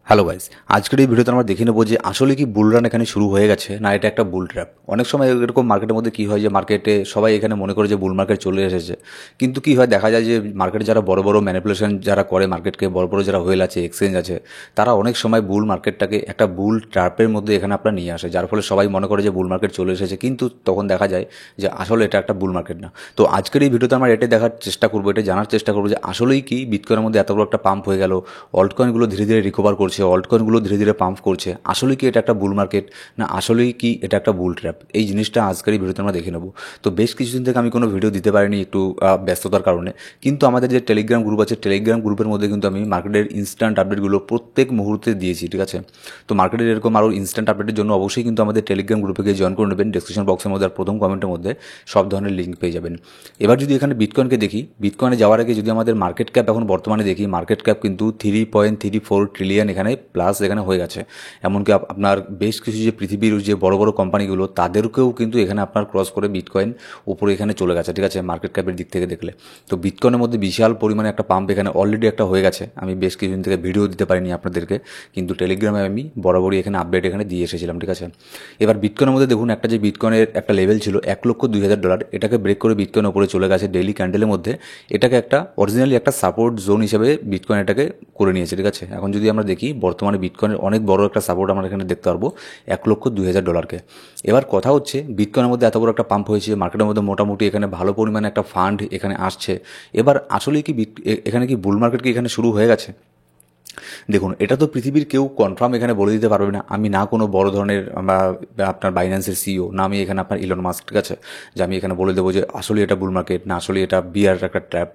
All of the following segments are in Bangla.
হ্যালো গাইস, আজকের এই ভিডিওতে আমরা দেখে নেবো যে আসলে কি বুল রান এখানে শুরু হয়ে গেছে না এটা একটা বুল ট্র্যাপ। অনেক সময় এরকম মার্কেটের মধ্যে কি হয় যে মার্কেটে সবাই এখানে মনে করে যে বুল মার্কেট চলে এসেছে, কিন্তু কি হয় দেখা যায় যে মার্কেটে যারা বড় বড় ম্যানিপুলেশন যারা করে মার্কেটকে, বড় বড় যারা হোয়েল আছে, এক্সচেঞ্জ আছে, তারা অনেক সময় বুল মার্কেটটাকে একটা বুল ট্র্যাপের মধ্যে এখানে আপনার নিয়ে আসে, যার ফলে সবাই মনে করে যে বুল মার্কেট চলে এসেছে, কিন্তু তখন দেখা যায় যে আসলে এটা একটা বুল মার্কেট না। তো আজকের এই ভিডিওতে আমরা এটাই দেখার চেষ্টা করবো, এটা জানার চেষ্টা করবো যে আসলেই কি বিটকয়েনের মধ্যে এত বড় একটা পাম্প হয়ে গেল, অল্টকয়েনগুলো ধীরে ধীরে রিকভার করছে, অল্টকয়েনগুলো ধীরে ধীরে পাম্প করছে, আসলে কি এটা একটা বুল মার্কেট না আসলেই কি এটা একটা বুল ট্র্যাপ, এই জিনিসটা আজকের এই ভিডিওতে আমরা দেখে নেব। তো বেশ কিছুদিন থেকে আমি কোনো ভিডিও দিতে পারিনি একটু ব্যস্ততার কারণে, কিন্তু আমাদের যে টেলিগ্রাম গ্রুপ আছে, টেলিগ্রাম গ্রুপের মধ্যে কিন্তু আমি মার্কেটের ইনস্ট্যান্ট আপডেটগুলো প্রত্যেক মুহূর্তে দিয়েছি, ঠিক আছে। তো মার্কেটের এরকম আরও ইনস্ট্যান্ট আপডেটের জন্য অবশ্যই কিন্তু আমাদের টেলিগ্রাম গ্রুপে গিয়ে জয়েন করে নেবেন। ডেসক্রিপশন বক্সের মধ্যে আর প্রথম কমেন্টের মধ্যে সব ধরনের লিঙ্ক পেয়ে যাবেন। এবার যদি এখানে বিটকয়েনকে দেখি, বিটকয়েনে যাওয়ার আগে যদি আমাদের মার্কেট ক্যাপ এখন বর্তমানে দেখি, মার্কেট ক্যাপ কিন্তু 3.34 ট্রিলিয়ন এখানে প্লাস এখানে হয়ে গেছে। এমনকি আপনার বেশ কিছু যে পৃথিবীর যে বড় বড় কোম্পানিগুলো তাদেরকেও কিন্তু এখানে আপনার ক্রস করে বিটকয়েন উপরে এখানে চলে গেছে, ঠিক আছে, মার্কেট ক্যাপের দিক থেকে দেখলে। তো বিটকয়েনের মধ্যে বিশাল পরিমাণে একটা পাম্প এখানে অলরেডি একটা হয়ে গেছে। আমি বেশ কিছুদিন থেকে ভিডিও দিতে পারিনি আপনাদেরকে, কিন্তু টেলিগ্রামে আমি বরাবরই এখানে আপডেট এখানে দিয়ে এসেছিলাম, ঠিক আছে। এবার বিটকয়েনের মধ্যে দেখুন, একটা যে বিটকয়েনের একটা লেভেল ছিল $1,02,000, এটাকে ব্রেক করে বিটকয়েন উপরে চলে গেছে ডেইলি ক্যান্ডেলের মধ্যে। এটাকে একটা অরিজিনালি একটা সাপোর্ট জোন হিসেবে বিটকয়েন এটাকে করে নিয়েছে, ঠিক আছে। এখন যদি আমরা দেখি বর্তমানে বিটকয়েনের অনেক বড় একটা সাপোর্ট আমরা এখানে দেখতে পারবো $1,02,000। এবার কথা হচ্ছে বিটকয়েনের মধ্যে এত বড় একটা পাম্প হয়েছে, মার্কেটের মধ্যে মোটামুটি এখানে ভালো পরিমাণে একটা ফান্ড এখানে আসছে। এবার আসলে কি এখানে কি বুল মার্কেট কি এখানে শুরু হয়ে গেছে? দেখুন, এটা তো পৃথিবীর কেউ কনফার্ম এখানে বলে দিতে পারবে না। আমি না কোনো বড় ধরনের আপনার বাইন্যান্সের সিইও, না আমি এখানে আপনার ইলন মাস্ক, ঠিক আছে, যে আমি এখানে বলে দেবো যে আসলে এটা বুল মার্কেট না আসলে এটা বিয়ার একটা ট্র্যাপ।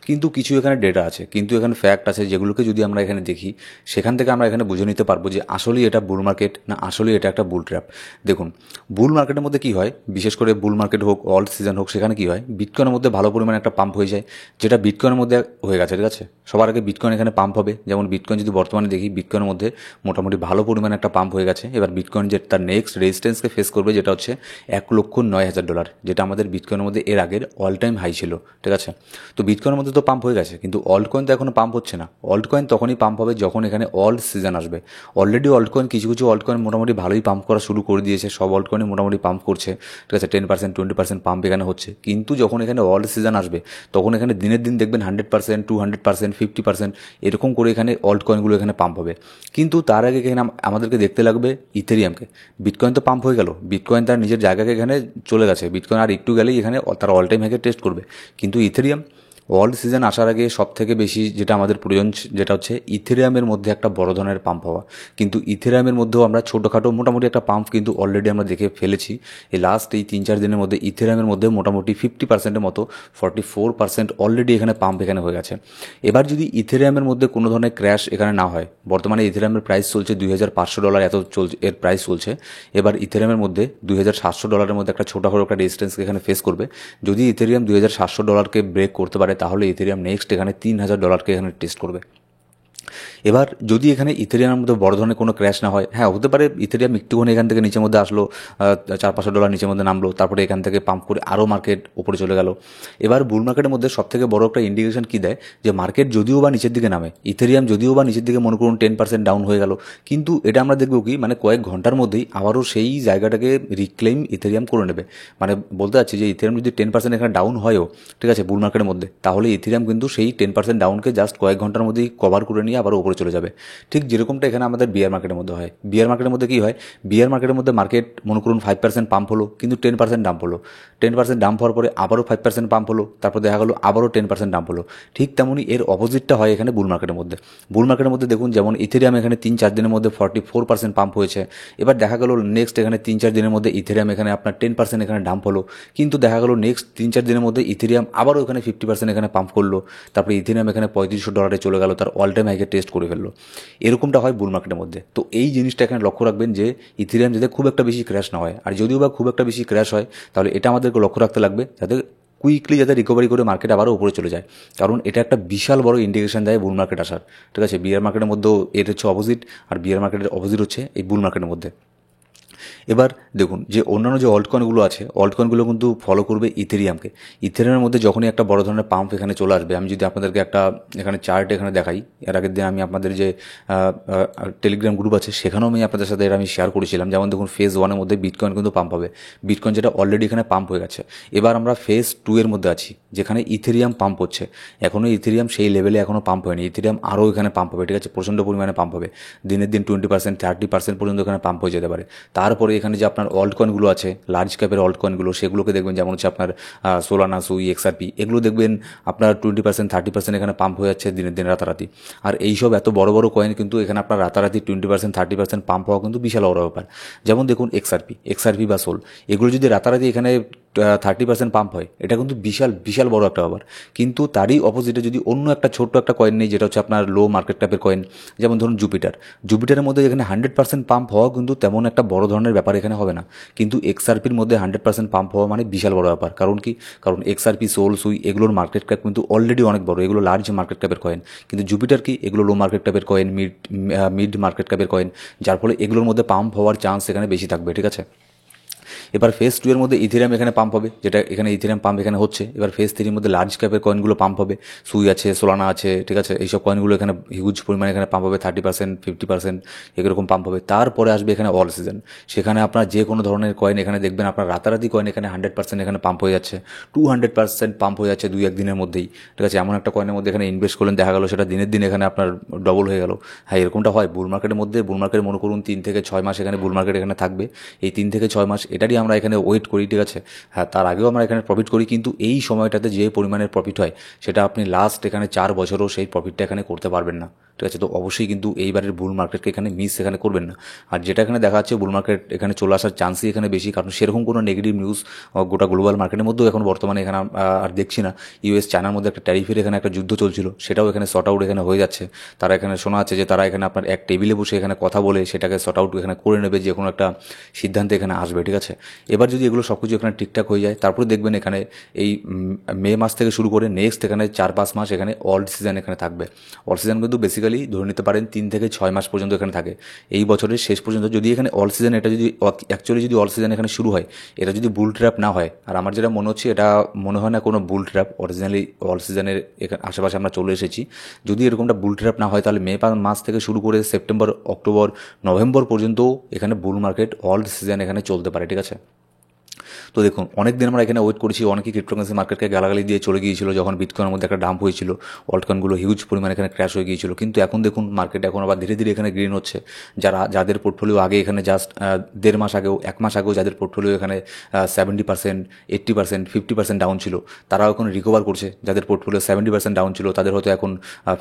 কিন্তু কিছু এখানে ডেটা আছে, কিন্তু এখানে ফ্যাক্ট আছে, যেগুলোকে যদি আমরা এখানে দেখি সেখান থেকে আমরা এখানে বুঝে নিতে পারবো যে আসলেই এটা বুল মার্কেট না আসলে এটা একটা বুল ট্র্যাপ। দেখুন, বুল মার্কেটের মধ্যে কি হয়, বিশেষ করে বুল মার্কেট হোক, অল সিজন হোক, সেখানে কি হয় বিটকয়েনের মধ্যে ভালো পরিমাণে একটা পাম্প হয়ে যায়, যেটা বিটকয়েনের মধ্যে হয়ে গেছে, ঠিক আছে। সবার আগে বিটকয়েন এখানে পাম্প হবে, যেমন বিটকয়েন যদি বর্তমানে দেখি বিটকয়েনের মধ্যে মোটামুটি ভালো পরিমাণে একটা পাম্প হয়ে গেছে। এবার বিটকয়েন যে তার নেক্সট রেজিস্ট্যান্সকে ফেস করবে, যেটা হচ্ছে $1,09,000, যেটা আমাদের বিটকয়েনের মধ্যে এর আগের অল টাইম হাই ছিল, ঠিক আছে। তো বিটকয়েনের মধ্যে তো পাম্প হয়ে গেছে, কিন্তু অল্ট কয়েন তো এখনো পাম্প হচ্ছে না। অল্ট কয়েন তখনই পাম্প হবে যখন এখানে অল সিজন আসবে। অলরেডি অল্ট কয়েন কিছু কিছু অল্ট কয়েন মোটামুটি ভালোই পাম্প করা শুরু করে দিয়েছে, সব অল্ট কয়েনই মোটামুটি পাম্প করছে, ঠিক আছে। 10%, 20% পাম্প এখানে হচ্ছে, কিন্তু যখন এখানে অল সিজন আসবে তখন এখানে দিনের দিন দেখবেন 100%, 200%, 50% এরকম করে এখানে অল্ট কয়েনগুলো এখানে পাম্প হবে। কিন্তু তার আগে এখানে আমাদেরকে দেখতে লাগবে ইথেরিয়ামকে। বিটকয়েন তো পাম্প হয়ে গেল, বিটকয়েন তার নিজের জায়গাকে এখানে চলে গেছে, বিটকয়েন আর একটু গেলেই এখানে তার অল টাইম হাইকে টেস্ট করবে। কিন্তু ইথেরিয়াম অল সিজন আসার আগে সব থেকে বেশি যেটা আমাদের প্রয়োজন, যেটা হচ্ছে ইথেরিয়ামের মধ্যে একটা বড় ধরনের পাম্প হওয়া। কিন্তু ইথেরিয়ামের মধ্যেও আমরা ছোটোখাটো মোটামুটি একটা পাম্প কিন্তু অলরেডি আমরা দেখে ফেলেছি। এই লাস্ট এই 3-4 দিনের মধ্যে ইথেরিয়ামের মধ্যে মোটামুটি 50%-এর মতো, 44% অলরেডি এখানে পাম্প এখানে হয়ে গেছে। এবার যদি ইথেরিয়ামের মধ্যে কোনো ধরনের ক্র্যাশ এখানে না হয়, বর্তমানে ইথেরিয়ামের প্রাইস চলছে $2,500 এত চলছে, এর প্রাইস চলছে। এবার ইথেরিয়ামের মধ্যে $2,700 মধ্যে একটা ছোটোখাটো একটা রেজিস্ট্যান্সকে এখানে ফেস করবে। যদি ইথেরিয়াম $2,700-কে ব্রেক করতে পারে তাহলে ইথেরিয়াম নেক্সট এখানে $3,000-কে এখানে টেস্ট করবে। এবার যদি এখানে ইথেরিয়ামের মধ্যে বড় ধরনের কোনো ক্র্যাশ না হয়, হ্যাঁ হতে পারে ইথেরিয়াম একটুখানি এখান থেকে নিচের মধ্যে আসলো, $400-500 নিচের মধ্যে নামলো, তারপরে এখান থেকে পাম্প করে আরও মার্কেট উপরে চলে গেল। এবার বুল মার্কেটের মধ্যে সবথেকে বড় একটা ইন্ডিকেশন কী দেয়, যে মার্কেট যদিও বা নিচের দিকে নামে, ইথেরিয়াম যদিও বা নিচের দিকে মনে করুন 10% ডাউন হয়ে গেল, কিন্তু এটা আমরা দেখবো কি মানে কয়েক ঘন্টার মধ্যেই আবারও সেই জায়গাটাকে রিক্লেইম ইথেরিয়াম করে নেবে। মানে বলতে চাচ্ছি যে ইথেরিয়াম যদি 10% এখানে ডাউন হয়ও, ঠিক আছে, বুল মার্কেটের মধ্যে, তাহলে ইথেরিয়াম কিন্তু সেই 10% ডাউনকে জাস্ট কয়েক ঘন্টার মধ্যেই কভার করে নিয়ে আবার উপরে চলে যাবে। ঠিক যেরকমটা এখানে আমাদের বিয়ার মার্কেটের মধ্যে হয়। বিয়ার মার্কেটের মধ্যে কী হয়, বিয়ার মার্কেটের মধ্যে মার্কেট মনে করুন 5% পাম্প হলো, কিন্তু 10% ডাম্প হলো। 10% ডাম্প হওয়ার পরে আবারও 5% পাম্প হলো, তারপর দেখা গেলো আবারও 10% ডাম্প হলো। ঠিক তেমনই এর অপোজিটটা হয় এখানে বুল মার্কেটের মধ্যে। বুল মার্কেটের মধ্যে দেখুন, যেমন ইথেরিয়াম এখানে 3-4 দিনের মধ্যে 44% পাম্প হয়েছে। এবার দেখা গেলো নেক্সট এখানে 3-4 দিনের মধ্যে ইথেরিয়াম এখানে আপনার 10% এখানে ডাম্প হলো, কিন্তু দেখা গেলো নেক্সট 3-4 দিনের মধ্যে ইথেরিয়াম আবারও এখানে 50% এখানে পাম্প করলো, তারপরে ইথেরিয়াম এখানে $3,500 চলে গেল, তার অল টাইম হাইকে টেস্ট করে ফেললো। এরকমটা হয় বুল মার্কেটের মধ্যে। তো এই জিনিসটা এখানে লক্ষ্য রাখবেন যে ইথেরিয়াম যাতে খুব একটা বেশি ক্র্যাশ না হয়, আর যদিও বা খুব একটা বেশি ক্র্যাশ হয় তাহলে এটা আমাদেরকে লক্ষ্য রাখতে লাগবে যাতে কুইকলি যাতে রিকভারি করে মার্কেট আবারও উপরে চলে যায়, কারণ এটা একটা বিশাল বড় ইন্ডিকেশন দেয় বুল মার্কেট আসার, ঠিক আছে। বিয়ার মার্কেটের মধ্যেও এর হচ্ছে অপোজিট, আর বিয়ার মার্কেটের অপোজিট হচ্ছে এই বুল মার্কেটের মধ্যে। এবার দেখুন যে অন্যান্য যে অল্ট কয়েনগুলো আছে, অল্ট কয়েনগুলো কিন্তু ফলো করবে ইথেরিয়ামকে। ইথেরিয়ামের মধ্যে যখনই একটা বড় ধরনের পাম্প এখানে চলে আসবে, আমি যদি আপনাদেরকে একটা এখানে চার্ট এখানে দেখাই, এর আগের দিন আমি আপনাদের যে টেলিগ্রাম গ্রুপ আছে সেখানেও আমি আপনাদের সাথে এটা আমি শেয়ার করেছিলাম। যেমন দেখুন ফেজ 1-এর মধ্যে বিটকয়েন কিন্তু পাম্প হবে, বিটকয়েন যেটা অলরেডি এখানে পাম্প হয়ে গেছে। এবার আমরা ফেজ 2-এর মধ্যে আছি, যেখানে ইথেরিয়াম পাম্প হচ্ছে। এখনও ইথেরিয়াম সেই লেভেলে এখনও পাম্প হয়নি, ইথেরিয়াম আরও এখানে পাম্প হবে, ঠিক আছে, প্রচণ্ড পরিমাণে পাম্প হবে, দিনের দিন 20% 30% পর্যন্ত এখানে পাম্প হয়ে যেতে পারে। তারপরে এখানে যে আপনার অল্ট কয়েনগুলো আছে, লার্জ ক্যাপের অল্ট কয়েনগুলো, সেগুলোকে দেখবেন যেমন হচ্ছে আপনার সোলানা, সুই, এক্সআরপি, এগুলো দেখবেন আপনার 20% 30% এখানে পাম্প হয়ে যাচ্ছে দিনের দিন রাতারাতি। আর এইসব এত বড় বড় কয়েন কিন্তু এখানে আপনার রাতারাতি 20% 30% পাম্প হওয়া কিন্তু বিশাল বড় ব্যাপার। যেমন দেখুন এক্সআরপি বা সোল, এগুলো যদি রাতারাতি এখানে 30% পাম্প হয়, এটা কিন্তু বিশাল বিশাল বড় একটা ব্যাপার। কিন্তু তারই অপোজিটে যদি অন্য একটা ছোট্ট একটা কয়েন নেই, যেটা হচ্ছে আপনার লো মার্কেট ক্যাপের কয়েন, যেমন ধরুন জুপিটারের মধ্যে এখানে 100% পাম্প হওয়া কিন্তু তেমন একটা বড় ধরনের ব্যাপার এখানে হবে না। কিন্তু এক্সআরপির মধ্যে 100% পাম্প হওয়া মানে বিশাল বড় ব্যাপার। কারণ কি? কারণ এক্সআরপি, সোল, সুই এগুলোর মার্কেট ক্যাপ কিন্তু অলরেডি অনেক বড়, এগুলো লার্জ মার্কেট ক্যাপের কয়েন। কিন্তু জুপিটার কি? এগুলো লো মার্কেট ক্যাপের কয়েন, মিড মার্কেট ক্যাপের কয়েন, যার ফলে এগুলোর মধ্যে পাম্প হওয়ার চান্স এখানে বেশি থাকবে, ঠিক আছে। এবার ফেজ 2-এর মধ্যে ইথেরিয়াম এখানে পাম্প হবে, যেটা এখানে ইথেরিয়াম পাম্প এখানে হচ্ছে। এবার ফেজ 3-এর মধ্যে লার্জ ক্যাপের কয়েনগুলো পাম্প হবে, সুই আছে, সোলানা আছে, ঠিক আছে, এইসব কয়েনগুলো এখানে হিউজ পরিমাণে এখানে পাম্প হবে, 30% 50% এরকম পাম্প হবে। তারপরে আসবে এখানে অল সিজন, সেখানে আপনার যে কোনো ধরনের কয়েন এখানে দেখবেন আপনার রাতারাতি কয়েন এখানে 100% এখানে পাম্প হয়ে যাচ্ছে, 200% পাম্প হয়ে যাচ্ছে 2-1 দিনের মধ্যেই, ঠিক আছে। এমন একটা কয়েনের মধ্যে এখানে ইনভেস্ট করলেন, দেখা গেল সেটা দিনের দিন এখানে আপনার ডবল হয়ে গেল। হ্যাঁ, এরকমটা হয় বুল মার্কেটের মধ্যে। বুল মার্কেট মনে করুন 3 থেকে 6 মাস এখানে বুল মার্কেট এখানে থাকবে। এই 3 থেকে 6 মাস এটারই আমরা এখানে ওয়েট করি, ঠিক আছে। হ্যাঁ, তার আগেও আমরা এখানে প্রফিট করি, কিন্তু এই সময়টাতে যে পরিমাণের প্রফিট হয় সেটা আপনি লাস্ট এখানে 4 বছরও সেই প্রফিটটা এখানে করতে পারবেন না, ঠিক আছে। তো অবশ্যই কিন্তু এইবারের বুল মার্কেটকে এখানে মিস এখানে করবেন না। আর যেটা এখানে দেখা যাচ্ছে বুল মার্কেট এখানে চলে আসার চান্সই এখানে বেশি, কারণ সেরকম কোনো নেগেটিভ নিউজ গোটা গ্লোবাল মার্কেটের মধ্যেও এখন বর্তমানে এখানে আর দেখছি না। ইউএস চায়নার মধ্যে একটা ট্যারিফের এখানে একটা যুদ্ধ চলছিল, সেটাও এখানে শর্ট আউট এখানে হয়ে যাচ্ছে। তারা এখানে শোনা আছে যে তারা এখানে আপনার এক টেবিলে বসে এখানে কথা বলে সেটাকে শর্ট আউট এখানে করে নেবে, যে কোনো একটা সিদ্ধান্তে এখানে আসবে, ঠিক আছে। এবার যদি এগুলো সব কিছু এখানে ঠিকঠাক হয়ে যায়, তারপরে দেখবেন এখানে এই মে মাস থেকে শুরু করে নেক্সট এখানে 4-5 মাস এখানে অল্ড সিজন এখানে থাকবে। অল সিজন কিন্তু বেসিক্যালি ধরে নিতে পারেন 3 থেকে 6 মাস পর্যন্ত এখানে থাকে। এই বছরের শেষ পর্যন্ত যদি এখানে অল সিজন, এটা যদি অ্যাকচুয়ালি যদি অল সিজন এখানে শুরু হয়, এটা যদি বুল ট্র্যাপ না হয়, আর আমার যেটা মনে হচ্ছে এটা মনে হয় না কোনো বুল ট্র্যাপ, অরিজিনালি অল সিজনের এখানে আশেপাশে আমরা চলে এসেছি। যদি এরকমটা বুল ট্র্যাপ না হয়, তাহলে মে মাস থেকে শুরু করে সেপ্টেম্বর, অক্টোবর, নভেম্বর পর্যন্ত এখানে বুল মার্কেট অল্ড সিজন এখানে চলতে পারে, ঠিক আছে। তো দেখুন অনেক দিন আমরা এখানে ওয়েট করেছি, অনেকেই ক্রিপ্টোকারেন্সি মার্কেটকে গালাগালি দিয়ে চলে গিয়েছিল যখন বিটকয়েনের মধ্যে একটা ডাম্প হয়েছিল, অল্টকয়েনগুলো হিউজ পরিমাণে এখানে ক্র্যাশ হয়ে গিয়েছিল। কিন্তু এখন দেখুন মার্কেট এখন আবার ধীরে ধীরে এখানে গ্রিন হচ্ছে। যাদের পোর্টফোলিও আগে এখানে জাস্ট 1.5 মাস আগেও, 1 মাস আগেও যাদের পোর্টফোলিও এখানে 70%, 80%, 50% ডাউন ছিল, তারাও এখন রিকভার করছে। যাদের পোর্টফোলিও 70% ডাউন ছিল, তাদের হয়তো এখন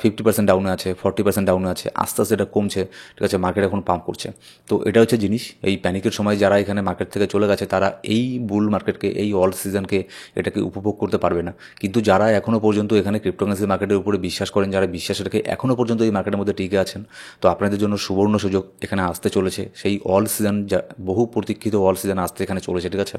50% ডাউনে আছে, 40% ডাউনে আছে, আস্তে আস্তে এটা কমছে, ঠিক আছে। মার্কেট এখন পাম্প করছে। তো এটা হচ্ছে জিনিস, এই প্যানিকের সময় যারা এখানে মার্কেট থেকে চলে গেছে, তারা এই বুল মার্কেটকে, এই অল সিজনকে এটাকে উপভোগ করতে পারবে না। কিন্তু যারা এখনও পর্যন্ত এখানে ক্রিপ্টোকারেন্সি মার্কেটের উপরে বিশ্বাস করেন, যারা বিশ্বাস রেখে এখনও পর্যন্ত এই মার্কেটের মধ্যে টিকে আছেন, তো আপনাদের জন্য সুবর্ণ সুযোগ এখানে আসতে চলেছে। সেই অল সিজন, বহু প্রতীক্ষিত অল সিজন আসতে এখানে চলেছে, ঠিক আছে।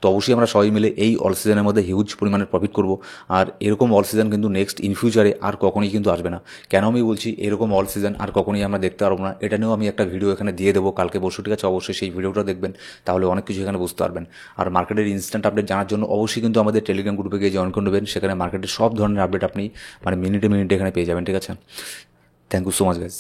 তো অবশ্যই আমরা সবাই মিলে এই অল সিজনের মধ্যে হিউজ পরিমাণে প্রফিট করব। আর এরকম অল সিজন কিন্তু নেক্সট ইন ফিউচারে আর কখনোই কিন্তু আসবে না। কেন আমি বলছি এরকম অল সিজন আর কখনোই আমরা দেখতে পারবো না, এটা নিয়েও আমি একটা ভিডিও এখানে দিয়ে দেবো কালকে পরশু, ঠিক আছে। অবশ্যই সেই ভিডিওটা দেখবেন, তাহলে অনেক কিছু এখানে বুঝতে পারবেন। আর মার্কেটের ইনস্ট্যান্ট আপডেট জানার জন্য অবশ্যই কিন্তু আমাদের টেলিগ্রাম গ্রুপে গিয়ে জয়েন করে নেবেন। সেখানে মার্কেটের সব ধরনের আপডেট আপনি মানে মিনিটে মিনিটে এখানে পেয়ে যাবেন, ঠিক আছে। Thank you so much guys.